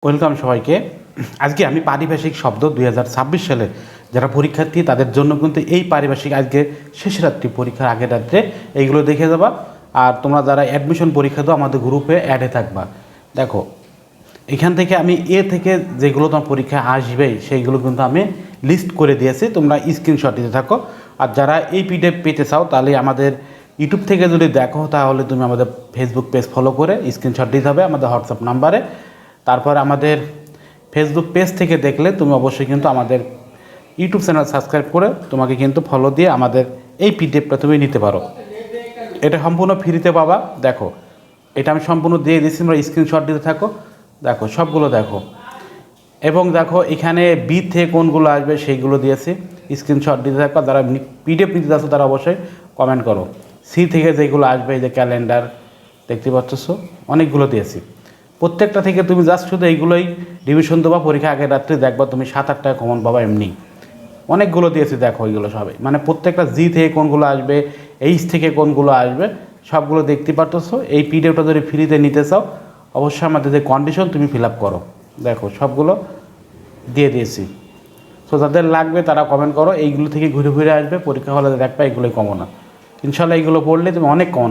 Welcome সবাইকে। আজকে আমি পারিভাষিক শব্দ 2026 সালে যারা পরীক্ষার্থী তাদের জন্য কিন্তু এই পারিভাষিক আজকে শেষ রাত্রি পরীক্ষার আগের রাত্রে এইগুলো দেখে যাবা। আর তোমরা যারা অ্যাডমিশন পরীক্ষা দাও আমাদের গ্রুপে অ্যাডে থাকবা। দেখো এখান থেকে আমি থেকে যেগুলো তোমার পরীক্ষায় আসবেই সেইগুলো কিন্তু আমি লিস্ট করে দিয়েছি, তোমরা স্ক্রিনশট দিতে থাকো। আর যারা এই পিডিএফ পেতে চাও তাহলে আমাদের ইউটিউব থেকে যদি দেখো তাহলে তুমি আমাদের ফেসবুক পেজ ফলো করে স্ক্রিনশট দিতে হবে আমাদের হোয়াটসঅ্যাপ নাম্বারে। তারপর আমাদের ফেসবুক পেজ থেকে দেখলে তুমি অবশ্যই কিন্তু আমাদের ইউটিউব চ্যানেল সাবস্ক্রাইব করে তোমাকে কিন্তু ফলো দিয়ে আমাদের এই পিডিএফটা তুমি নিতে পারো। এটা সম্পূর্ণ ফ্রিতে পাবা। দেখো এটা আমি সম্পূর্ণ দিয়ে দিচ্ছি, তোমরা স্ক্রিনশট দিতে থাকো। দেখো সবগুলো দেখো, এবং দেখো এখানে বি থেকে কোনগুলো আসবে সেইগুলো দিয়েছি, স্ক্রিনশট দিতে থাকো। যারা পিডিএফ নিতে আসো তারা অবশ্যই কমেন্ট করো। সি থেকে যেগুলো আসবে এই যে ক্যালেন্ডার দেখতে পাচ্ছ, অনেকগুলো দিয়েছি। প্রত্যেকটা থেকে তুমি জাস্ট শুধু এইগুলোই রিভিশন দেবা, পরীক্ষা আগের রাত্রে দেখবা তুমি 7-8 টাকা কমন পাবা। এমনি অনেকগুলো দিয়েছি, দেখো এইগুলো সবাই মানে প্রত্যেকটা জি থেকে কোনগুলো আসবে, এইচ থেকে কোনগুলো আসবে সবগুলো দেখতে পারতেছো। এই পিডিএফটা যদি ফ্রিতে নিতে চাও অবশ্যই আমাদের যে কন্ডিশন তুমি ফিল আপ করো। দেখো সবগুলো দিয়ে দিয়েছি। সো যাদের লাগবে তারা কমেন্ট করো। এইগুলো থেকে ঘুরে ঘুরে আসবে পরীক্ষা হলে দেখবা এগুলোই কমন না। ইনশাল্লাহ এইগুলো পড়লে তুমি অনেক কমন